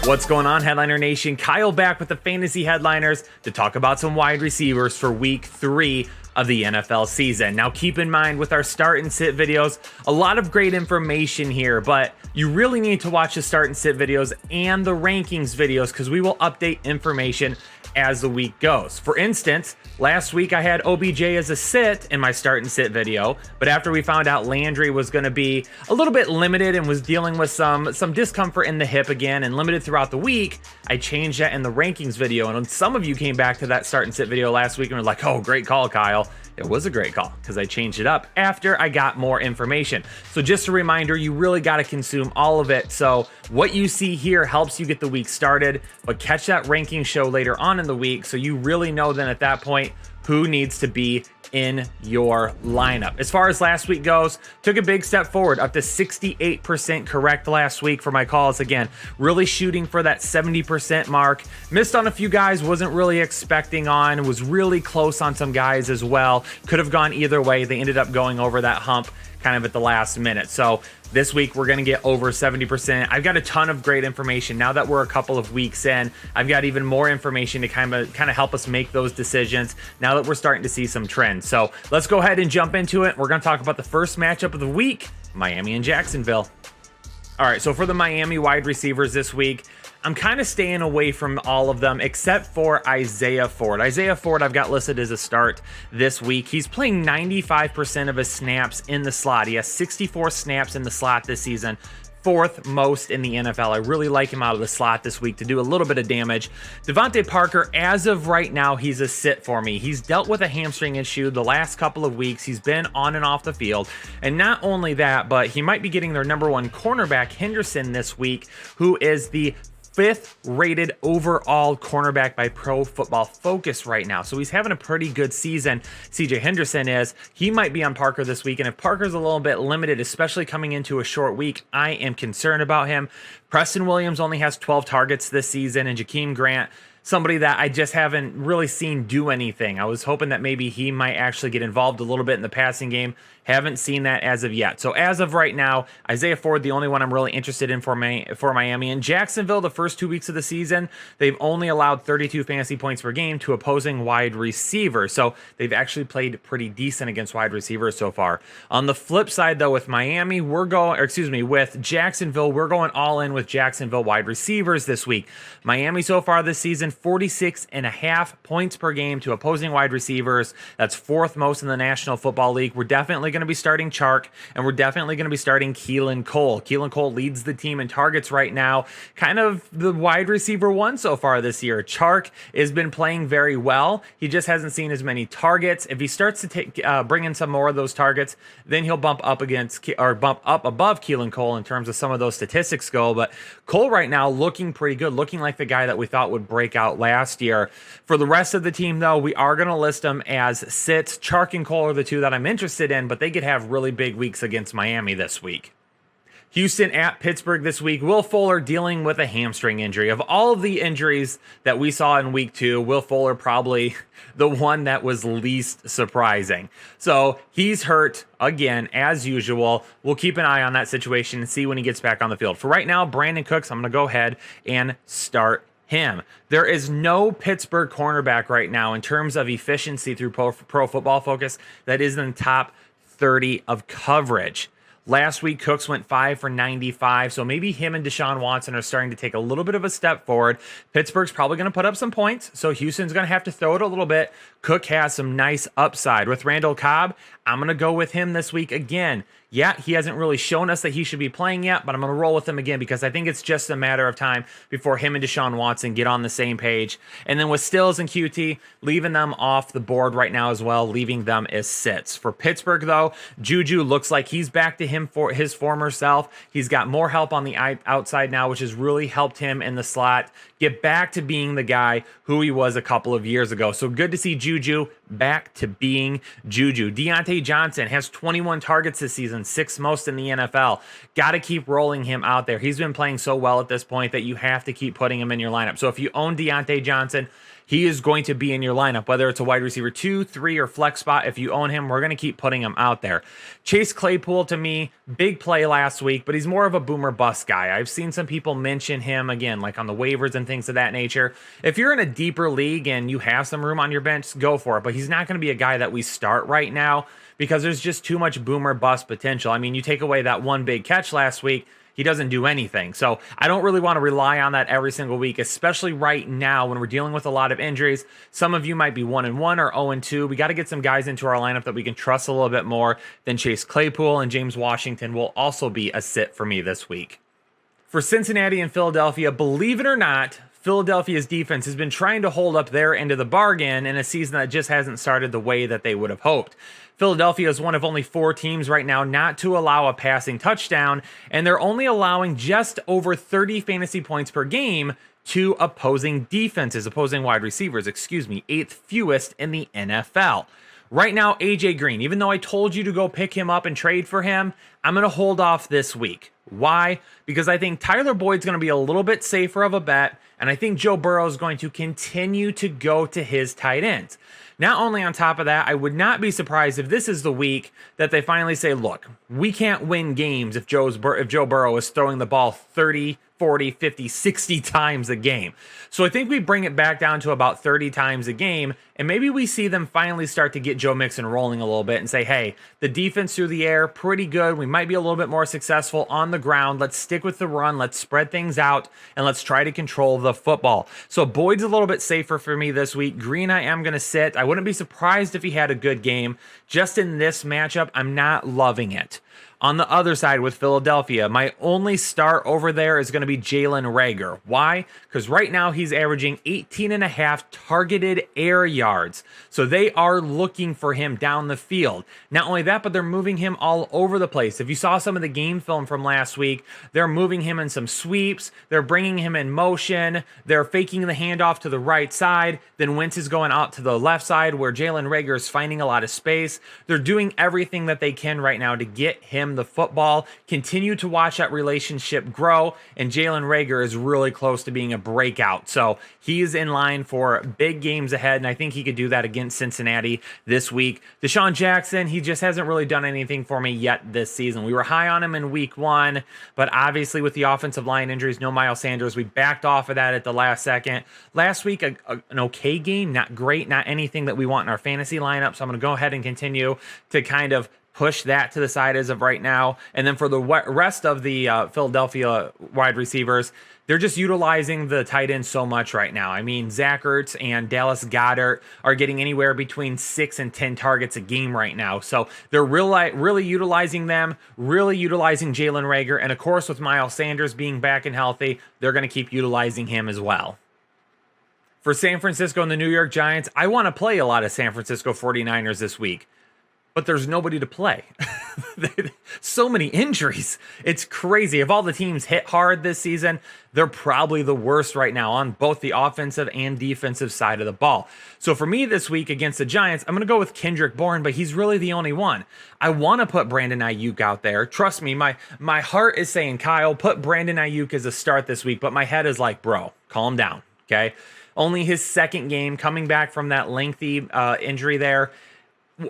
What's going on, Headliner Nation? Kyle back with the Fantasy Headliners to talk about some wide receivers for week 3 of the NFL season. Now keep in mind with our start and sit videos, a lot of great information here, but you really need to watch the start and sit videos and the rankings videos because we will update information as the week goes. For instance, last week I had OBJ as a sit in my start and sit video, but after we found out Landry was going to be a little bit limited and was dealing with some discomfort in the hip again and limited throughout the week, I changed that in the rankings video. And some of you came back to that start and sit video last week and were like, oh, great call, Kyle. It was a great call because I changed it up after I got more information. So just a reminder, you really got to consume all of it. So what you see here helps you get the week started, but catch that ranking show later on in the week so you really know then at that point who needs to be in your lineup. As far as last week goes, took a big step forward, up to 68% correct last week for my calls. Again, really shooting for that 70% mark. Missed on a few guys, wasn't really expecting on, was really close on some guys as well. Could have gone either way. They ended up going over that hump kind of at the last minute. So this week we're going to get over 70%. I've got a ton of great information now that we're a couple of weeks in. I've got even more information to kind of help us make those decisions now that we're starting to see some trends. So let's go ahead and jump into it. We're going to talk about the first matchup of the week, Miami and Jacksonville. All right, so for the Miami wide receivers this week, I'm kind of staying away from all of them except for Isaiah Ford. Isaiah Ford I've got listed as a start this week. He's playing 95% of his snaps in the slot. He has 64 snaps in the slot this season, 4th most in the NFL. I really like him out of the slot this week to do a little bit of damage. Devontae Parker, as of right now, he's a sit for me. He's dealt with a hamstring issue the last couple of weeks. He's been on and off the field. And not only that, but he might be getting their number 1 cornerback, Henderson, this week, who is the 5th rated overall cornerback by Pro Football Focus right now. So he's having a pretty good season. CJ Henderson is. He might be on Parker this week. And if Parker's a little bit limited, especially coming into a short week, I am concerned about him. Preston Williams only has 12 targets this season, and Jakeem Grant, somebody that I just haven't really seen do anything. I was hoping that maybe he might actually get involved a little bit in the passing game. Haven't seen that as of yet. So as of right now, Isaiah Ford, the only one I'm really interested in for Miami. And Jacksonville, the first 2 weeks of the season, they've only allowed 32 fantasy points per game to opposing wide receivers. So they've actually played pretty decent against wide receivers so far. On the flip side, though, with Miami, with Jacksonville, we're going all in with Jacksonville wide receivers this week. Miami so far this season, 46.5 points per game to opposing wide receivers. That's 4th most in the National Football League. We're definitely going to be starting Chark, and we're definitely going to be starting Keelan Cole. Keelan Cole leads the team in targets right now, kind of the wide receiver 1 so far this year. Chark has been playing very well. He just hasn't seen as many targets. If he starts to bring in some more of those targets, then he'll bump up above Keelan Cole in terms of some of those statistics go. But Cole right now looking pretty good, looking like the guy that we thought would break out last year. For the rest of the team, though, we are going to list them as sits. Chark and Cole are the 2 that I'm interested in, but they could have really big weeks against Miami this week. Houston at Pittsburgh this week. Will Fuller dealing with a hamstring injury. Of all of the injuries that we saw in week 2, Will Fuller probably the one that was least surprising. So he's hurt again, as usual. We'll keep an eye on that situation and see when he gets back on the field. For right now, Brandon Cooks, I'm going to go ahead and start him. There is no Pittsburgh cornerback right now in terms of efficiency through Pro Football Focus that is in the top 30 of coverage. Last week, Cooks went 5 for 95, so maybe him and Deshaun Watson are starting to take a little bit of a step forward. Pittsburgh's probably going to put up some points, so Houston's going to have to throw it a little bit. Cook has some nice upside. With Randall Cobb, I'm going to go with him this week again. Yeah, he hasn't really shown us that he should be playing yet, but I'm going to roll with him again because I think it's just a matter of time before him and Deshaun Watson get on the same page. And then with Stills and QT, leaving them off the board right now as well, leaving them as sits. For Pittsburgh, though, Juju looks like he's back to him for his former self. He's got more help on the outside now, which has really helped him in the slot get back to being the guy who he was a couple of years ago. So good to see Juju back to being Juju. Deontay Johnson has 21 targets this season, 6th most in the NFL. Got to keep rolling him out there. He's been playing so well at this point that you have to keep putting him in your lineup. So if you own Deontay Johnson, he is going to be in your lineup, whether it's a wide receiver 2, 3, or flex spot. If you own him, we're going to keep putting him out there. Chase Claypool, to me, big play last week, but he's more of a boomer bust guy. I've seen some people mention him, again, like on the waivers and things of that nature. If you're in a deeper league and you have some room on your bench, go for it. But he's not going to be a guy that we start right now because there's just too much boomer bust potential. I mean, you take away that one big catch last week, he doesn't do anything. So I don't really want to rely on that every single week, especially right now when we're dealing with a lot of injuries. Some of you might be 1-1 or 0-2. We got to get some guys into our lineup that we can trust a little bit more than Chase Claypool, and James Washington will also be a sit for me this week. For Cincinnati and Philadelphia, believe it or not, Philadelphia's defense has been trying to hold up their end of the bargain in a season that just hasn't started the way that they would have hoped. Philadelphia is one of only 4 teams right now not to allow a passing touchdown, and they're only allowing just over 30 fantasy points per game to opposing wide receivers, 8th fewest in the NFL. Right now, AJ Green, even though I told you to go pick him up and trade for him, I'm going to hold off this week. Why? Because I think Tyler Boyd's going to be a little bit safer of a bet, and I think Joe Burrow is going to continue to go to his tight ends. Not only on top of that, I would not be surprised if this is the week that they finally say, look, we can't win games if Joe Burrow is throwing the ball 30, 40, 50, 60 times a game. So I think we bring it back down to about 30 times a game, and maybe we see them finally start to get Joe Mixon rolling a little bit and say, hey, the defense through the air, pretty good. We might be a little bit more successful on the ground. Let's stick with the run. Let's spread things out, and let's try to control the football. So Boyd's a little bit safer for me this week. Green, I am going to sit. I wouldn't be surprised if he had a good game. Just in this matchup, I'm not loving it. On the other side with Philadelphia, my only start over there is going to be Jalen Reagor. Why? Because right now he's averaging 18.5 targeted air yards. So they are looking for him down the field. Not only that, but they're moving him all over the place. If you saw some of the game film from last week, they're moving him in some sweeps. They're bringing him in motion. They're faking the handoff to the right side. Then Wentz is going out to the left side where Jalen Reagor is finding a lot of space. They're doing everything that they can right now to get him the football. Continue to watch that relationship grow, and Jalen Reagor is really close to being a breakout. So he's in line for big games ahead, and I think he could do that against Cincinnati this week. Deshaun Jackson, he just hasn't really done anything for me yet this season. We were high on him in week 1, but obviously with the offensive line injuries, no Miles Sanders, we backed off of that at the last second. Last week, an okay game, not great, not anything that we want in our fantasy lineup, so I'm going to go ahead and continue to kind of push that to the side as of right now. And then for the rest of the Philadelphia wide receivers, they're just utilizing the tight end so much right now. I mean, Zach Ertz and Dallas Goedert are getting anywhere between 6 and 10 targets a game right now. So they're really utilizing them, really utilizing Jalen Reagor. And of course, with Miles Sanders being back and healthy, they're going to keep utilizing him as well. For San Francisco and the New York Giants, I want to play a lot of San Francisco 49ers this week, but there's nobody to play. So many injuries. It's crazy. If all the teams hit hard this season, they're probably the worst right now on both the offensive and defensive side of the ball. So for me this week against the Giants, I'm going to go with Kendrick Bourne, but he's really the only one. I want to put Brandon Ayuk out there. Trust me, my heart is saying, Kyle, put Brandon Ayuk as a start this week, but my head is like, bro, calm down, okay? Only his second game coming back from that lengthy injury there.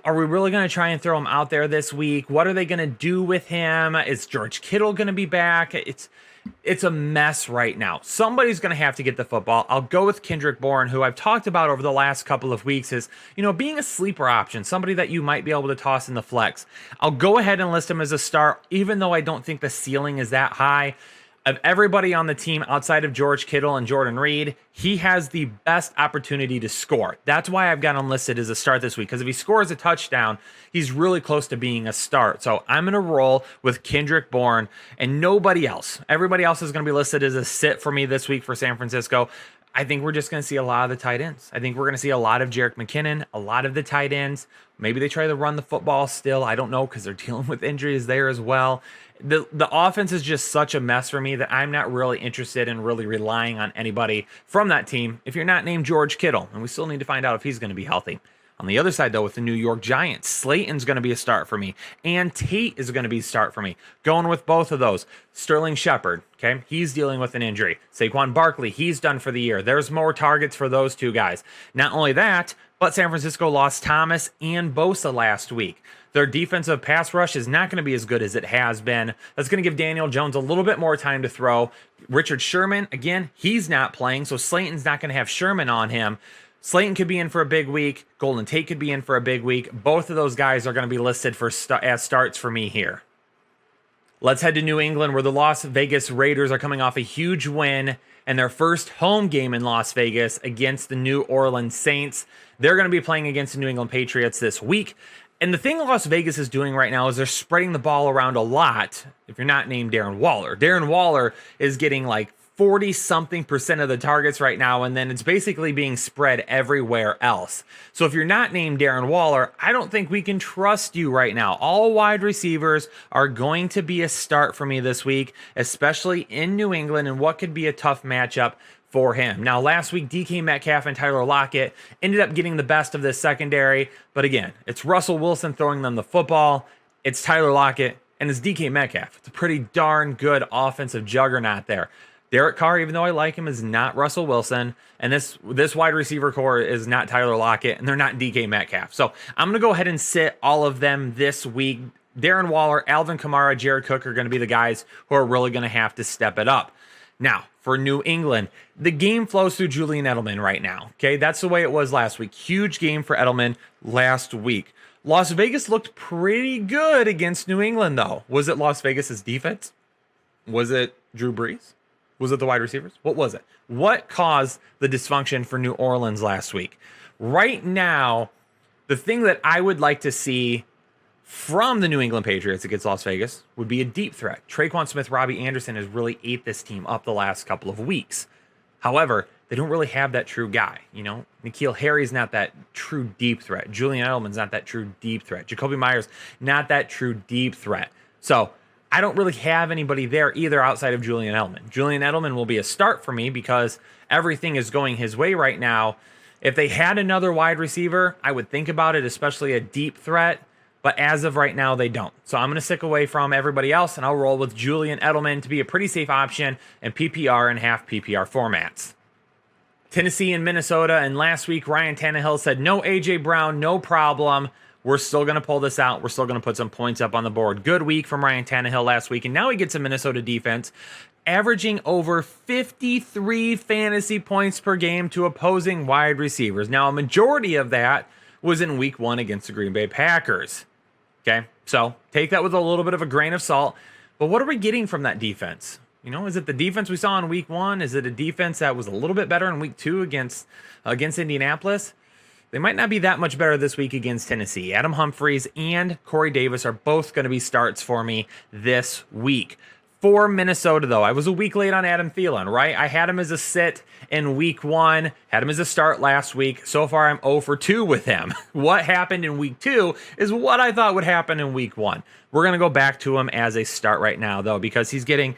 Are we really going to try and throw him out there this week? What are they going to do with him? Is George Kittle going to be back? It's a mess right now. Somebody's going to have to get the football. I'll go with Kendrick Bourne, who I've talked about over the last couple of weeks is, being a sleeper option, somebody that you might be able to toss in the flex. I'll go ahead and list him as a start, even though I don't think the ceiling is that high. Of everybody on the team outside of George Kittle and Jordan Reed, he has the best opportunity to score. That's why I've got him listed as a start this week, because if he scores a touchdown, he's really close to being a start. So I'm going to roll with Kendrick Bourne and nobody else. Everybody else is going to be listed as a sit for me this week for San Francisco. I think we're just going to see a lot of the tight ends. I think we're going to see a lot of Jerick McKinnon, a lot of the tight ends. Maybe they try to run the football still. I don't know, because they're dealing with injuries there as well. The offense is just such a mess for me that I'm not really interested in really relying on anybody from that team if you're not named George Kittle. And we still need to find out if he's going to be healthy. On the other side, though, with the New York Giants, Slayton's going to be a start for me, and Tate is going to be a start for me. Going with both of those. Sterling Shepard, okay, he's dealing with an injury. Saquon Barkley, he's done for the year. There's more targets for those two guys. Not only that, but San Francisco lost Thomas and Bosa last week. Their defensive pass rush is not going to be as good as it has been. That's going to give Daniel Jones a little bit more time to throw. Richard Sherman, again, he's not playing, so Slayton's not going to have Sherman on him. Slayton could be in for a big week. Golden Tate could be in for a big week. Both of those guys are going to be listed for as starts for me here. Let's head to New England, where the Las Vegas Raiders are coming off a huge win and their first home game in Las Vegas against the New Orleans Saints. They're going to be playing against the New England Patriots this week. And the thing Las Vegas is doing right now is they're spreading the ball around a lot. If you're not named Darren Waller is getting like 40-something% of the targets right now, and then it's basically being spread everywhere else. So if you're not named Darren Waller, I don't think we can trust you right now. All wide receivers are going to be a start for me this week, especially in New England, and what could be a tough matchup for him. Now, last week, DK Metcalf and Tyler Lockett ended up getting the best of this secondary, but again, it's Russell Wilson throwing them the football, it's Tyler Lockett, and it's DK Metcalf. It's a pretty darn good offensive juggernaut there. Derek Carr, even though I like him, is not Russell Wilson, and this wide receiver core is not Tyler Lockett, and they're not DK Metcalf. So I'm going to go ahead and sit all of them this week. Darren Waller, Alvin Kamara, Jared Cook are going to be the guys who are really going to have to step it up. Now, for New England, the game flows through Julian Edelman right now. Okay, that's the way it was last week. Huge game for Edelman last week. Las Vegas looked pretty good against New England, though. Was it Las Vegas's defense? Was it Drew Brees? Was it the wide receivers? What was it? What caused the dysfunction for New Orleans last week? Right now, the thing that I would like to see from the New England Patriots against Las Vegas would be a deep threat. Traquan Smith, Robbie Anderson has really ate this team up the last couple of weeks. However, they don't really have that true guy. You know, N'Keal Harry's not that true deep threat. Julian Edelman's not that true deep threat. Jacoby Myers, not that true deep threat. So I don't really have anybody there either outside of Julian Edelman. Julian Edelman will be a start for me because everything is going his way right now. If they had another wide receiver, I would think about it, especially a deep threat. But as of right now, they don't. So I'm going to stick away from everybody else, and I'll roll with Julian Edelman to be a pretty safe option in PPR and half PPR formats. Tennessee and Minnesota, and last week, Ryan Tannehill said, no A.J. Brown, no problem. We're still going to pull this out. We're still going to put some points up on the board. Good week from Ryan Tannehill last week, and now he gets a Minnesota defense averaging over 53 fantasy points per game to opposing wide receivers. Now, a majority of that was in week 1 against the Green Bay Packers. Okay, so take that with a little bit of a grain of salt. But what are we getting from that defense? You know, is it the defense we saw in week 1? Is it a defense that was a little bit better in week 2 against Indianapolis? They might not be that much better this week against Tennessee. Adam Humphries and Corey Davis are both going to be starts for me this week. For Minnesota, though, I was a week late on Adam Thielen, right? I had him as a sit in week 1, had him as a start last week. So far, I'm 0 for 2 with him. What happened in week 2 is what I thought would happen in week 1. We're going to go back to him as a start right now, though, because he's getting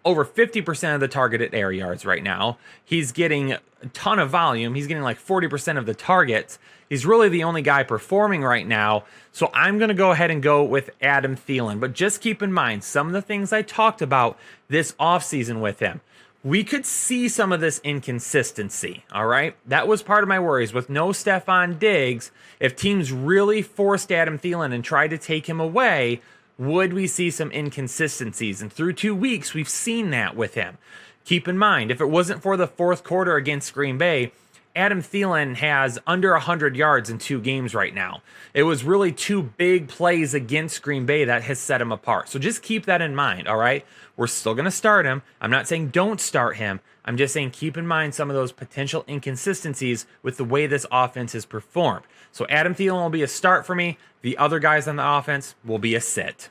over 50% of the targeted air yards right now. He's getting a ton of volume. He's getting like 40% of the targets. He's really the only guy performing right now. So I'm going to go ahead and go with Adam Thielen. But just keep in mind some of the things I talked about this offseason with him. We could see some of this inconsistency, all right? That was part of my worries. With no Stephon Diggs, if teams really forced Adam Thielen and tried to take him away, would we see some inconsistencies? And through 2 weeks, we've seen that with him. Keep in mind, if it wasn't for the fourth quarter against Green Bay, Adam Thielen has under 100 yards in 2 games right now. It was really 2 big plays against Green Bay that has set him apart. So just keep that in mind, all right? We're still going to start him. I'm not saying don't start him. I'm just saying keep in mind some of those potential inconsistencies with the way this offense is performed. So Adam Thielen will be a start for me. The other guys on the offense will be a sit.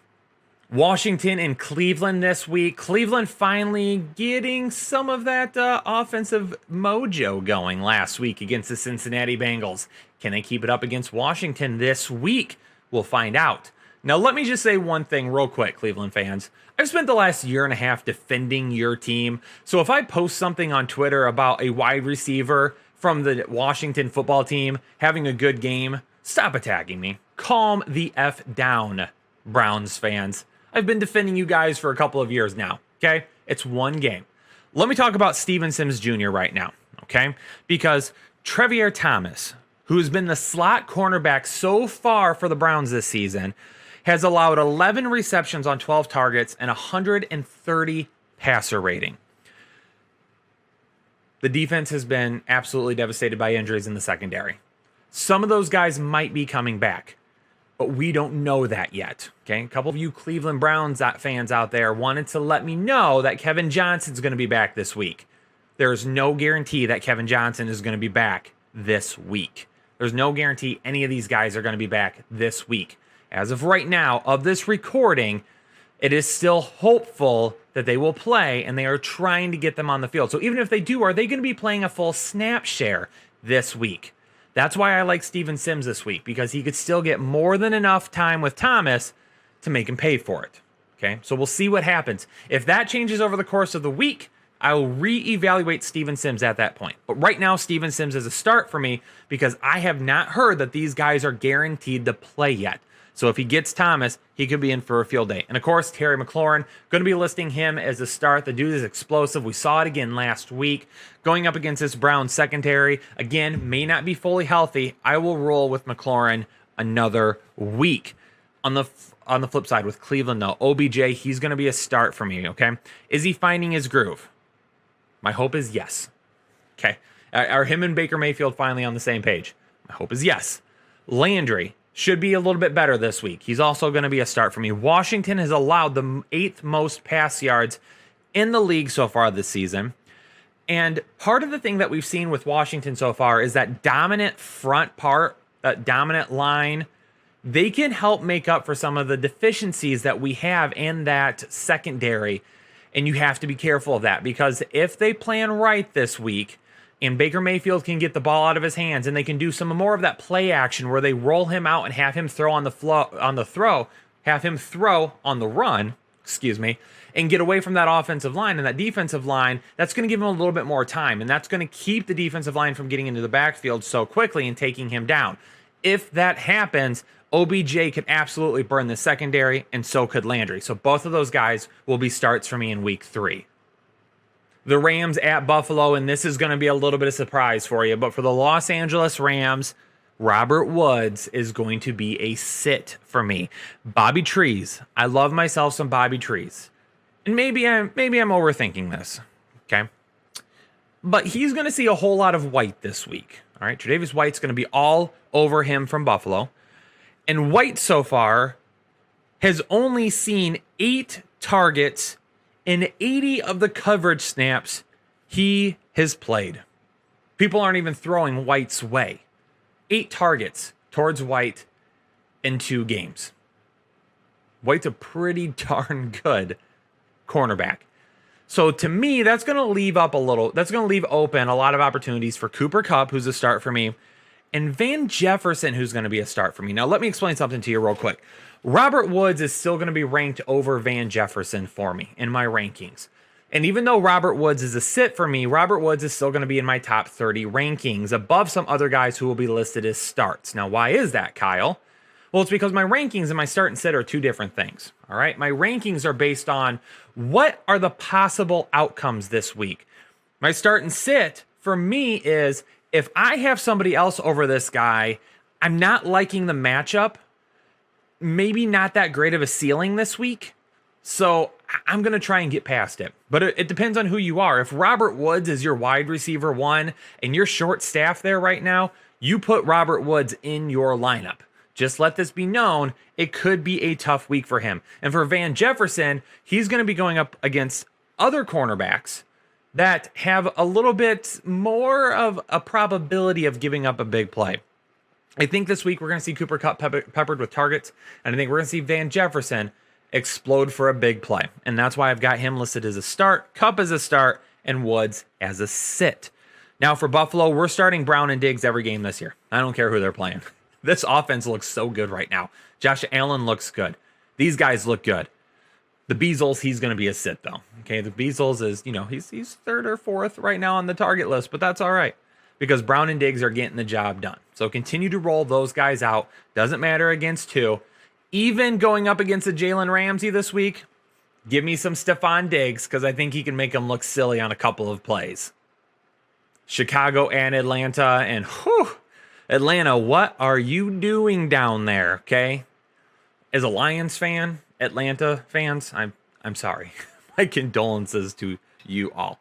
Washington and Cleveland this week. Cleveland finally getting some of that offensive mojo going last week against the Cincinnati Bengals. Can they keep it up against Washington this week? We'll find out. Now, let me just say one thing real quick, Cleveland fans. I've spent the last year and a half defending your team. So if I post something on Twitter about a wide receiver from the Washington football team having a good game, stop attacking me. Calm the F down, Browns fans. I've been defending you guys for a couple of years now, okay? It's one game. Let me talk about Steven Sims Jr. right now, okay? Because Trevier Thomas, who has been the slot cornerback so far for the Browns this season, has allowed 11 receptions on 12 targets and 130 passer rating. The defense has been absolutely devastated by injuries in the secondary. Some of those guys might be coming back, but we don't know that yet. Okay, a couple of you Cleveland Browns fans out there wanted to let me know that Kevin Johnson's going to be back this week. There's no guarantee that Kevin Johnson is going to be back this week. There's no guarantee any of these guys are going to be back this week. As of right now, of this recording, it is still hopeful that they will play, and they are trying to get them on the field. So even if they do, are they going to be playing a full snap share this week? That's why I like Steven Sims this week, because he could still get more than enough time with Thomas to make him pay for it. Okay, so we'll see what happens. If that changes over the course of the week, I will reevaluate Steven Sims at that point. But right now, Steven Sims is a start for me because I have not heard that these guys are guaranteed to play yet. So if he gets Thomas, he could be in for a field day. And of course, Terry McLaurin, going to be listing him as a start. The dude is explosive. We saw it again last week. Going up against this Browns secondary, again, may not be fully healthy. I will roll with McLaurin another week. On the flip side with Cleveland, though, OBJ, he's going to be a start for me, okay? Is he finding his groove? My hope is yes. Okay. Are him and Baker Mayfield finally on the same page? My hope is yes. Landry should be a little bit better this week. He's also going to be a start for me. Washington has allowed the 8th most pass yards in the league so far this season. And part of the thing that we've seen with Washington so far is that dominant front part, that dominant line, they can help make up for some of the deficiencies that we have in that secondary. And you have to be careful of that, because if they plan right this week and Baker Mayfield can get the ball out of his hands and they can do some more of that play action where they roll him out and have him throw on the run, and get away from that offensive line and that defensive line, that's going to give him a little bit more time. And that's going to keep the defensive line from getting into the backfield so quickly and taking him down. If that happens, OBJ could absolutely burn the secondary, and so could Landry. So both of those guys will be starts for me in week 3. The Rams at Buffalo, and this is going to be a little bit of surprise for you, but for the Los Angeles Rams, Robert Woods is going to be a sit for me. Bobby Trees. I love myself some Bobby Trees. And maybe I'm overthinking this, okay? But he's going to see a whole lot of White this week. All right, Tre'Davious White's going to be all over him from Buffalo. And White so far has only seen 8 targets in 80 of the coverage snaps he has played. People aren't even throwing White's way. 8 targets towards White in 2 games. White's a pretty darn good cornerback. So to me, that's going to leave open a lot of opportunities for Cooper Kupp, who's a start for me, and Van Jefferson, who's going to be a start for me. Now, let me explain something to you real quick. Robert Woods is still going to be ranked over Van Jefferson for me in my rankings. And even though Robert Woods is a sit for me, Robert Woods is still going to be in my top 30 rankings above some other guys who will be listed as starts. Now, why is that, Kyle? Well, it's because my rankings and my start and sit are 2 different things. All right. My rankings are based on what are the possible outcomes this week. My start and sit for me is if I have somebody else over this guy, I'm not liking the matchup, maybe not that great of a ceiling this week. So I'm going to try and get past it. But it depends on who you are. If Robert Woods is your wide receiver 1 and you're short staffed there right now, you put Robert Woods in your lineup. Just let this be known, it could be a tough week for him. And for Van Jefferson, he's going to be going up against other cornerbacks that have a little bit more of a probability of giving up a big play. I think this week we're going to see Cooper Kupp peppered with targets, and I think we're going to see Van Jefferson explode for a big play. And that's why I've got him listed as a start, Kupp as a start, and Woods as a sit. Now for Buffalo, we're starting Brown and Diggs every game this year. I don't care who they're playing. This offense looks so good right now. Josh Allen looks good. These guys look good. The Beazles, he's going to be a sit, though. Okay, the Beazles is, he's 3rd or 4th right now on the target list, but that's all right. because Brown and Diggs are getting the job done. So continue to roll those guys out. Doesn't matter against two. Even going up against a Jalen Ramsey this week, give me some Stephon Diggs because I think he can make him look silly on a couple of plays. Chicago and Atlanta, and Atlanta, what are you doing down there? Okay, as a Lions fan, Atlanta fans, I'm sorry. My condolences to you all.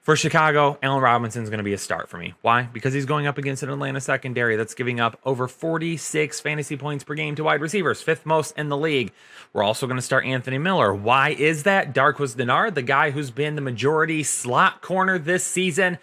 For Chicago, Allen Robinson's going to be a start for me. Why? Because he's going up against an Atlanta secondary that's giving up over 46 fantasy points per game to wide receivers, 5th most in the league. We're also going to start Anthony Miller. Why is that? Darqueze Dennard, the guy who's been the majority slot corner this season,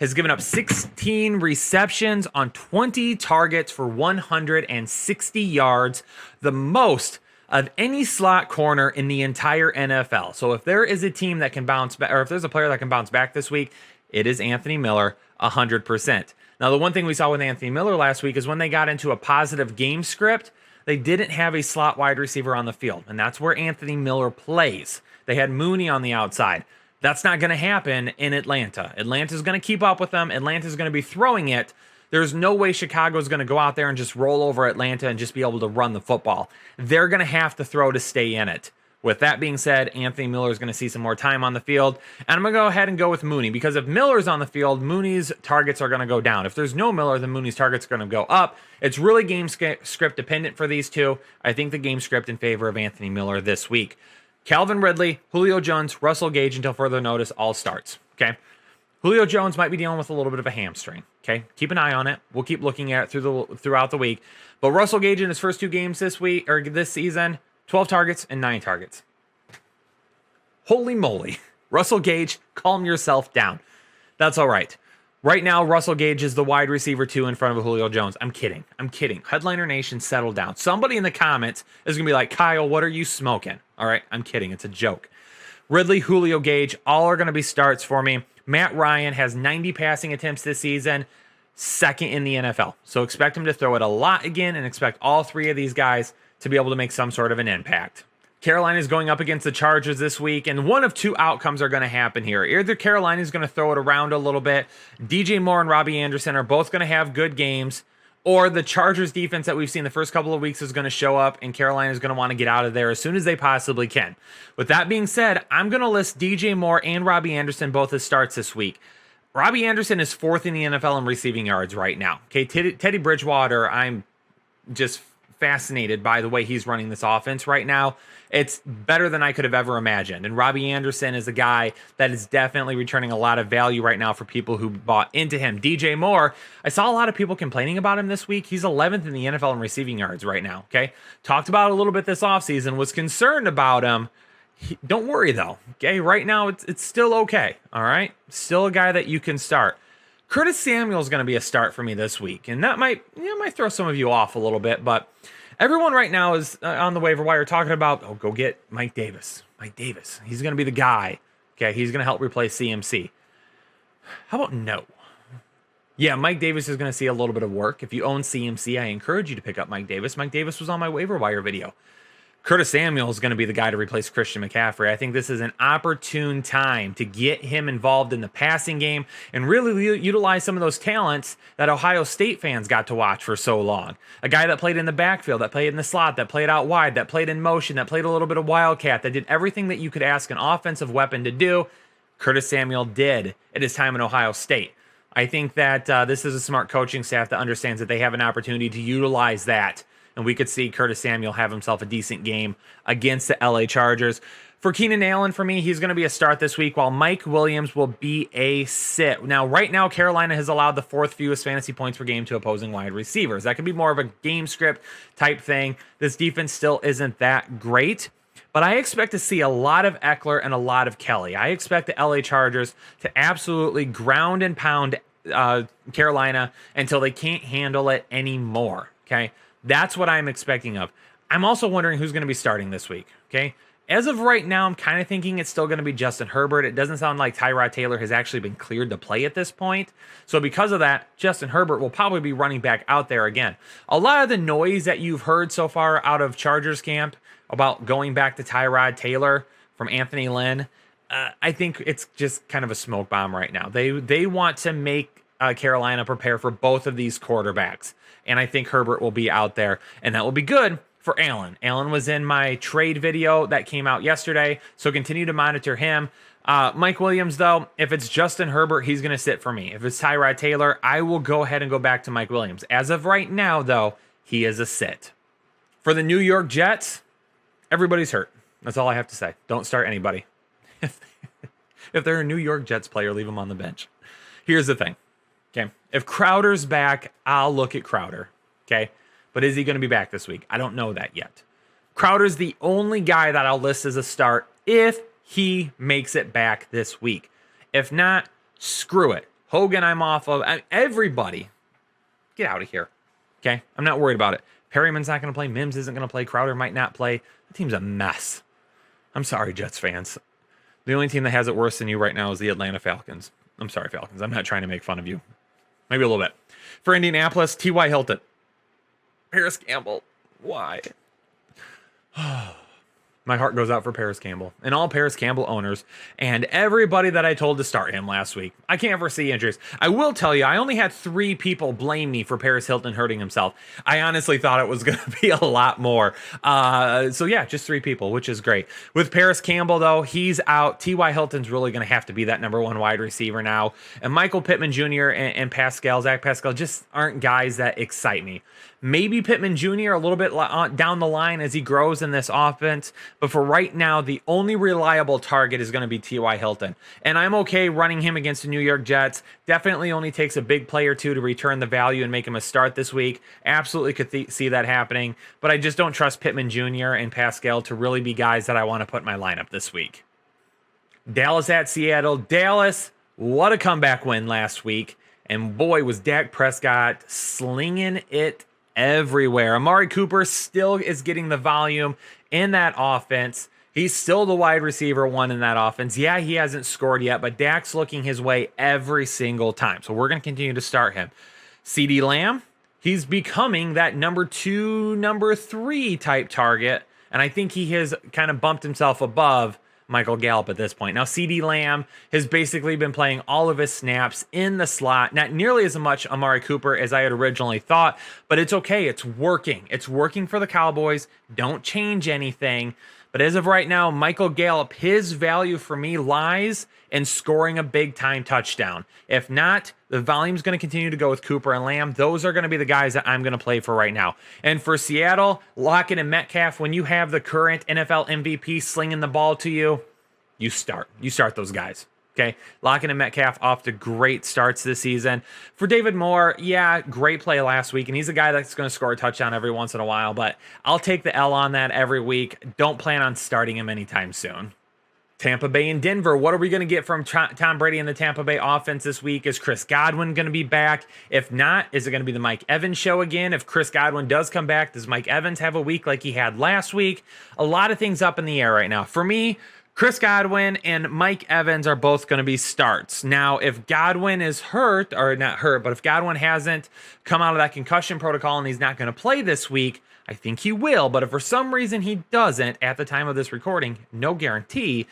has given up 16 receptions on 20 targets for 160 yards, the most of any slot corner in the entire NFL. So if there is a team that can bounce back, or if there's a player that can bounce back this week, it is Anthony Miller, 100%. Now, the one thing we saw with Anthony Miller last week is when they got into a positive game script, they didn't have a slot wide receiver on the field, and that's where Anthony Miller plays. They had Mooney on the outside. That's not going to happen in Atlanta. Atlanta's going to keep up with them. Atlanta's going to be throwing it. There's no way Chicago's going to go out there and just roll over Atlanta and just be able to run the football. They're going to have to throw to stay in it. With that being said, Anthony Miller is going to see some more time on the field. And I'm going to go ahead and go with Mooney, because if Miller's on the field, Mooney's targets are going to go down. If there's no Miller, then Mooney's targets are going to go up. It's really game script dependent for these two. I think the game script in favor of Anthony Miller this week. Calvin Ridley, Julio Jones, Russell Gage until further notice all starts. Okay. Julio Jones might be dealing with a little bit of a hamstring. Okay. Keep an eye on it. We'll keep looking at it throughout the week. But Russell Gage in his first 2 games this week or this season, 12 targets and 9 targets. Holy moly. Russell Gage, calm yourself down. That's all right. Right now, Russell Gage is the wide receiver 2 in front of Julio Jones. I'm kidding. Headliner Nation, settle down. Somebody in the comments is going to be like, Kyle, what are you smoking? All right, I'm kidding. It's a joke. Ridley, Julio Gage, all are going to be starts for me. Matt Ryan has 90 passing attempts this season, 2nd in the NFL. So expect him to throw it a lot again and expect all 3 of these guys to be able to make some sort of an impact. Carolina is going up against the Chargers this week, and one of 2 outcomes are going to happen here. Either Carolina is going to throw it around a little bit, DJ Moore and Robbie Anderson are both going to have good games, or the Chargers defense that we've seen the first couple of weeks is going to show up, and Carolina is going to want to get out of there as soon as they possibly can. With that being said, I'm going to list DJ Moore and Robbie Anderson both as starts this week. Robbie Anderson is 4th in the NFL in receiving yards right now. Okay, Teddy Bridgewater, I'm just fascinated by the way he's running this offense right now. It's better than I could have ever imagined. And Robbie Anderson is a guy that is definitely returning a lot of value right now for people who bought into him. DJ Moore, I saw a lot of people complaining about him this week. He's 11th in the NFL in receiving yards right now. Okay. Talked about it a little bit this offseason, was concerned about him. Don't worry though. Okay. Right now it's still okay. All right. Still a guy that you can start. Curtis Samuel is going to be a start for me this week. And that might throw some of you off a little bit, but everyone right now is on the waiver wire talking about, go get Mike Davis. Mike Davis. He's going to be the guy. Okay, he's going to help replace CMC. How about no? Yeah, Mike Davis is going to see a little bit of work. If you own CMC, I encourage you to pick up Mike Davis. Mike Davis was on my waiver wire video. Curtis Samuel is going to be the guy to replace Christian McCaffrey. I think this is an opportune time to get him involved in the passing game and really utilize some of those talents that Ohio State fans got to watch for so long. A guy that played in the backfield, that played in the slot, that played out wide, that played in motion, that played a little bit of wildcat, that did everything that you could ask an offensive weapon to do. Curtis Samuel did at his time in Ohio State. I think that this is a smart coaching staff that understands that they have an opportunity to utilize that. And we could see Curtis Samuel have himself a decent game against the LA Chargers. For Keenan Allen, for me, he's going to be a start this week, while Mike Williams will be a sit. Now, right now, Carolina has allowed the 4th fewest fantasy points per game to opposing wide receivers. That could be more of a game script type thing. This defense still isn't that great, but I expect to see a lot of Eckler and a lot of Kelly. I expect the LA Chargers to absolutely ground and pound Carolina until they can't handle it anymore, okay? That's what I'm expecting of. I'm also wondering who's going to be starting this week, okay? As of right now, I'm kind of thinking it's still going to be Justin Herbert. It doesn't sound like Tyrod Taylor has actually been cleared to play at this point. So because of that, Justin Herbert will probably be running back out there again. A lot of the noise that you've heard so far out of Chargers camp about going back to Tyrod Taylor from Anthony Lynn, I think it's just kind of a smoke bomb right now. They want to make Carolina prepare for both of these quarterbacks. And I think Herbert will be out there, and that will be good for Allen. Allen was in my trade video that came out yesterday, so continue to monitor him. Mike Williams, though, if it's Justin Herbert, he's going to sit for me. If it's Tyrod Taylor, I will go ahead and go back to Mike Williams. As of right now, though, he is a sit. For the New York Jets, everybody's hurt. That's all I have to say. Don't start anybody. If they're a New York Jets player, leave them on the bench. Here's the thing. Okay. If Crowder's back, I'll look at Crowder. Okay. But is he going to be back this week? I don't know that yet. Crowder's the only guy that I'll list as a start if he makes it back this week. If not, screw it. Hogan, I'm off of. Everybody, get out of here. Okay. I'm not worried about it. Perryman's not going to play. Mims isn't going to play. Crowder might not play. The team's a mess. I'm sorry, Jets fans. The only team that has it worse than you right now is the Atlanta Falcons. I'm sorry, Falcons. I'm not trying to make fun of you. Maybe a little bit. For Indianapolis, T.Y. Hilton. Paris Campbell. Why? My heart goes out for Paris Campbell and all Paris Campbell owners and everybody that I told to start him last week. I can't foresee injuries. I will tell you, I only had 3 people blame me for Paris Hilton hurting himself. I honestly thought it was going to be a lot more. So yeah, just 3 people, which is great. With Paris Campbell, though, he's out. T.Y. Hilton's really going to have to be that number 1 wide receiver now. And Michael Pittman Jr. and Zach Pascal just aren't guys that excite me. Maybe Pittman Jr. a little bit down the line as he grows in this offense. But for right now, the only reliable target is going to be T.Y. Hilton. And I'm okay running him against the New York Jets. Definitely only takes a big play or two to return the value and make him a start this week. Absolutely could see that happening. But I just don't trust Pittman Jr. and Pascal to really be guys that I want to put in my lineup this week. Dallas at Seattle. Dallas, what a comeback win last week. And boy, was Dak Prescott slinging it everywhere. Amari Cooper still is getting the volume in that offense. He's still the wide receiver 1 in that offense. Yeah, he hasn't scored yet, but Dak's looking his way every single time. So we're going to continue to start him. CeeDee Lamb, he's becoming that number 2, number 3 type target. And I think he has kind of bumped himself above Michael Gallup at this point. Now, CeeDee Lamb has basically been playing all of his snaps in the slot. Not nearly as much Amari Cooper as I had originally thought, but it's okay. It's working. It's working for the Cowboys. Don't change anything. But as of right now, Michael Gallup, his value for me lies in scoring a big-time touchdown. If not, the volume's going to continue to go with Cooper and Lamb. Those are going to be the guys that I'm going to play for right now. And for Seattle, Lockett and Metcalf, when you have the current NFL MVP slinging the ball to you, you start. You start those guys. Okay, Lockett and Metcalf off to great starts this season. For David Moore, yeah, great play last week, and he's a guy that's going to score a touchdown every once in a while, but I'll take the L on that every week. Don't plan on starting him anytime soon. Tampa Bay and Denver, what are we going to get from Tom Brady and the Tampa Bay offense this week? Is Chris Godwin going to be back? If not, is it going to be the Mike Evans show again? If Chris Godwin does come back, does Mike Evans have a week like he had last week? A lot of things up in the air right now. For me, Chris Godwin and Mike Evans are both going to be starts. Now, if Godwin is hurt, or not hurt, but if Godwin hasn't come out of that concussion protocol and he's not going to play this week, I think he will. But if for some reason he doesn't at the time of this recording, no guarantee,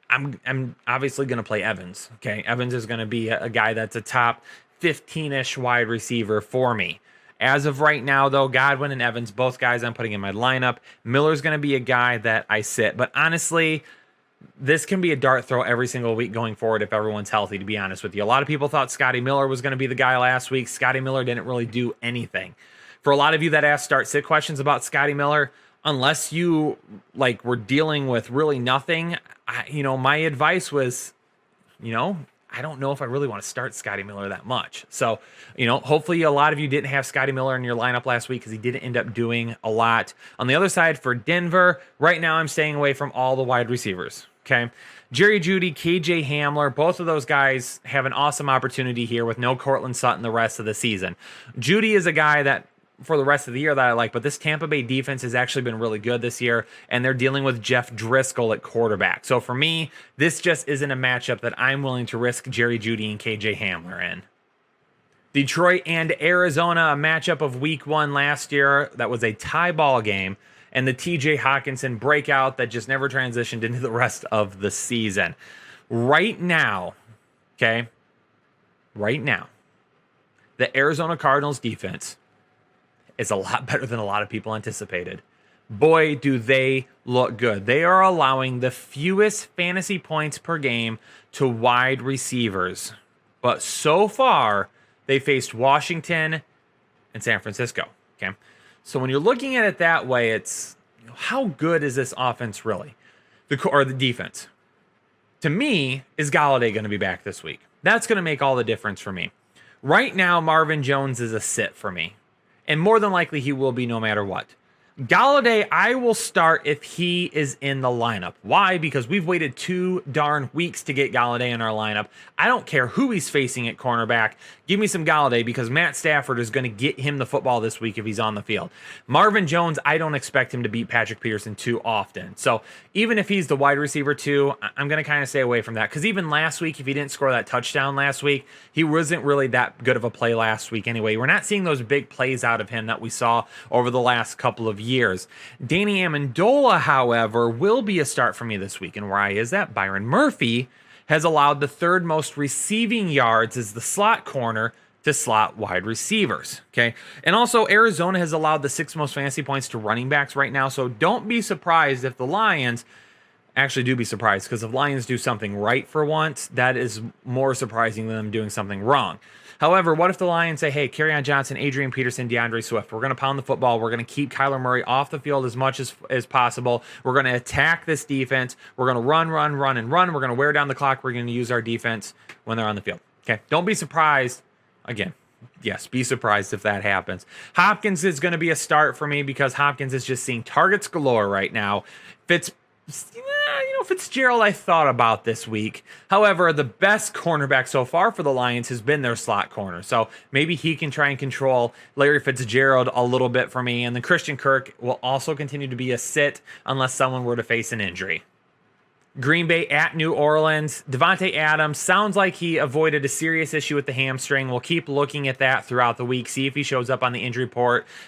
I'm obviously going to play Evans. Okay, Evans is going to be a guy that's a top 15-ish wide receiver for me. As of right now, though, Godwin and Evans, both guys I'm putting in my lineup. Miller's going to be a guy that I sit. But honestly, this can be a dart throw every single week going forward if everyone's healthy, to be honest with you. A lot of people thought Scotty Miller was going to be the guy last week. Scotty Miller didn't really do anything. For a lot of you that asked start-sit questions about Scotty Miller, unless you were dealing with really nothing, my advice was, I don't know if I really want to start Scotty Miller that much. So, hopefully a lot of you didn't have Scotty Miller in your lineup last week because he didn't end up doing a lot. On the other side, for Denver, right now I'm staying away from all the wide receivers. Okay. Jerry Jeudy, KJ Hamler, both of those guys have an awesome opportunity here with no Cortland Sutton the rest of the season. Jeudy is a guy that for the rest of the year that I like, but this Tampa Bay defense has actually been really good this year, and they're dealing with Jeff Driscoll at quarterback. So for me, this just isn't a matchup that I'm willing to risk Jerry Jeudy and KJ Hamler in. Detroit and Arizona, a matchup of week 1 last year that was a tie ball game, and the TJ Hawkinson breakout that just never transitioned into the rest of the season. Right now, okay, right now, the Arizona Cardinals defense is a lot better than a lot of people anticipated. Boy, do they look good. They are allowing the fewest fantasy points per game to wide receivers. But so far, they faced Washington and San Francisco. Okay. So when you're looking at it that way, it's how good is this offense really? Or the defense? To me, is Galladay going to be back this week? That's going to make all the difference for me. Right now, Marvin Jones is a sit for me. And more than likely, he will be no matter what. Galladay, I will start if he is in the lineup. Why? Because we've waited 2 darn weeks to get Galladay in our lineup. I don't care who he's facing at cornerback. Give me some Galladay because Matt Stafford is going to get him the football this week if he's on the field. Marvin Jones, I don't expect him to beat Patrick Peterson too often. So even if he's the wide receiver 2, I'm going to kind of stay away from that. Because even last week, if he didn't score that touchdown last week, he wasn't really that good of a play last week anyway. We're not seeing those big plays out of him that we saw over the last couple of years. Danny Amendola, however, will be a start for me this week. And why is that? Byron Murphy has allowed the 3rd most receiving yards as the slot corner to slot wide receivers. Okay. And also Arizona has allowed the 6th most fantasy points to running backs right now. So don't be surprised if the Lions actually do be surprised, because if Lions do something right for once, that is more surprising than them doing something wrong. However, what if the Lions say, hey, Kerryon Johnson, Adrian Peterson, DeAndre Swift, we're going to pound the football. We're going to keep Kyler Murray off the field as much as possible. We're going to attack this defense. We're going to run. We're going to wear down the clock. We're going to use our defense when they're on the field. Okay, don't be surprised. Again, yes, be surprised if that happens. Hopkins is going to be a start for me because Hopkins is just seeing targets galore right now. Fitzgerald, I thought about this week. However, the best cornerback so far for the Lions has been their slot corner. So maybe he can try and control Larry Fitzgerald a little bit for me. And then Christian Kirk will also continue to be a sit unless someone were to face an injury. Green Bay at New Orleans. Devontae Adams sounds like he avoided a serious issue with the hamstring. We'll keep looking at that throughout the week, see if he shows up on the injury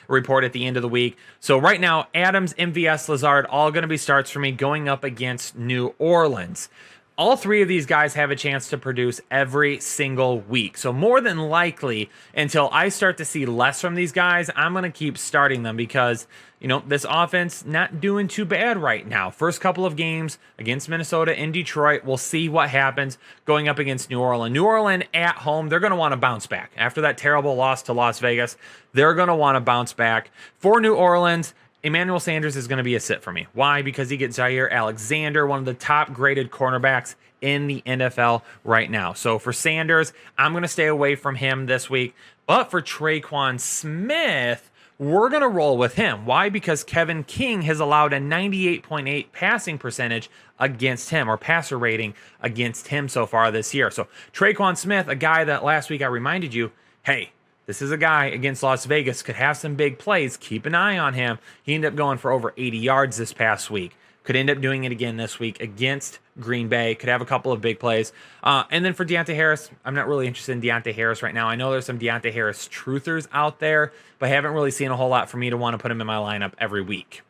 report at the end of the week. So right now, Adams, MVS, Lazard, all going to be starts for me going up against New Orleans. All 3 of these guys have a chance to produce every single week. So more than likely, until I start to see less from these guys, I'm going to keep starting them because, this offense not doing too bad right now. First couple of games against Minnesota and Detroit. We'll see what happens going up against New Orleans. New Orleans at home, they're going to want to bounce back. After that terrible loss to Las Vegas, they're going to want to bounce back. For New Orleans, Emmanuel Sanders is going to be a sit for me. Why? Because he gets Zaire Alexander, one of the top graded cornerbacks in the NFL right now. So for Sanders, I'm going to stay away from him this week. But for Traquan Smith, we're going to roll with him. Why? Because Kevin King has allowed a 98.8 passing percentage against him, or passer rating against him so far this year. So Traquan Smith, a guy that last week I reminded you, hey, this is a guy against Las Vegas, could have some big plays. Keep an eye on him. He ended up going for over 80 yards this past week. Could end up doing it again this week against Green Bay. Could have a couple of big plays. And then for Deontay Harris, I'm not really interested in Deontay Harris right now. I know there's some Deontay Harris truthers out there, but I haven't really seen a whole lot for me to want to put him in my lineup every week.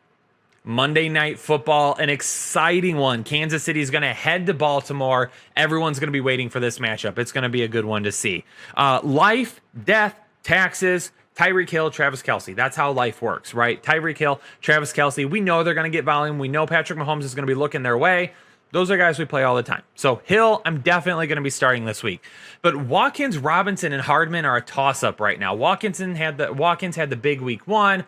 Monday Night Football, an exciting one. Kansas City is going to head to Baltimore. Everyone's going to be waiting for this matchup. It's going to be a good one to see. Life, death, taxes, Tyreek Hill, Travis Kelce. That's how life works, right? Tyreek Hill, Travis Kelce. We know they're going to get volume. We know Patrick Mahomes is going to be looking their way. Those are guys we play all the time. So Hill, I'm definitely going to be starting this week. But Watkins, Robinson, and Hardman are a toss-up right now. Watkins had the big week 1.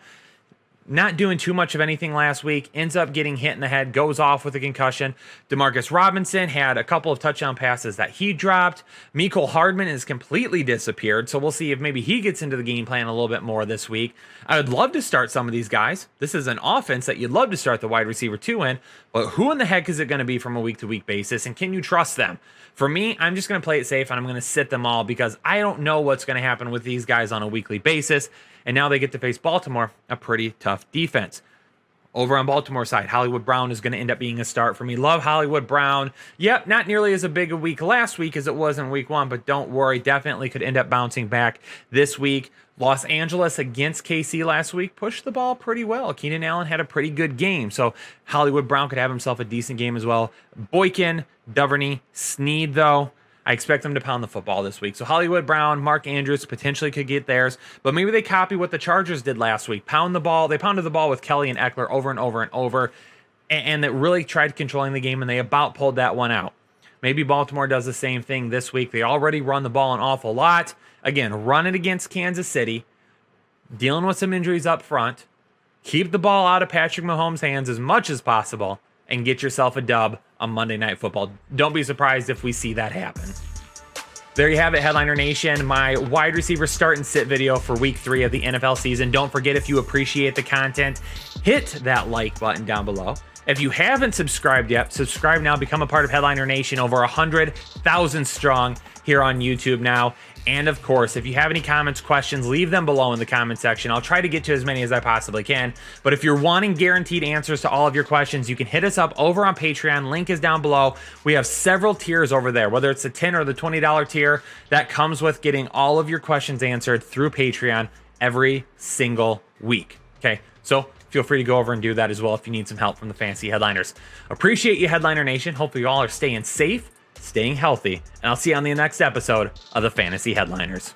Not doing too much of anything last week, ends up getting hit in the head, goes off with a concussion. Demarcus Robinson had a couple of touchdown passes that he dropped. Mecole Hardman has completely disappeared, so we'll see if maybe he gets into the game plan a little bit more this week. I would love to start some of these guys. This is an offense that you'd love to start the wide receiver 2 in, but who in the heck is it going to be from a week-to-week basis, and can you trust them? For me, I'm just going to play it safe, and I'm going to sit them all because I don't know what's going to happen with these guys on a weekly basis. And now they get to face Baltimore, a pretty tough defense. Over on Baltimore side, Hollywood Brown is going to end up being a start for me. Love Hollywood Brown. Yep, not nearly as a big a week last week as it was in week 1, but don't worry, definitely could end up bouncing back this week. Los Angeles against KC last week pushed the ball pretty well. Keenan Allen had a pretty good game, so Hollywood Brown could have himself a decent game as well. Boykin, Duvernay, Snead, though. I expect them to pound the football this week. So Hollywood Brown, Mark Andrews potentially could get theirs, but maybe they copy what the Chargers did last week. Pound the ball. They pounded the ball with Kelly and Eckler over and over and over, and that really tried controlling the game, and they about pulled that one out. Maybe Baltimore does the same thing this week. They already run the ball an awful lot. Again, run it against Kansas City, dealing with some injuries up front. Keep the ball out of Patrick Mahomes' hands as much as possible, and get yourself a dub on Monday Night Football. Don't be surprised if we see that happen. There you have it, Headliner Nation, my wide receiver start and sit video for week 3 of the NFL season. Don't forget, if you appreciate the content, hit that like button down below. If you haven't subscribed yet, subscribe now. Become a part of Headliner Nation, over 100,000 strong here on YouTube now. And of course, if you have any comments, questions, leave them below in the comment section. I'll try to get to as many as I possibly can. But if you're wanting guaranteed answers to all of your questions, you can hit us up over on Patreon. Link is down below. We have several tiers over there, whether it's the $10 or the $20 tier. That comes with getting all of your questions answered through Patreon every single week. Okay, so feel free to go over and do that as well if you need some help from the Fantasy Headliners. Appreciate you, Headliner Nation. Hopefully you all are staying safe, staying healthy, and I'll see you on the next episode of the Fantasy Headliners.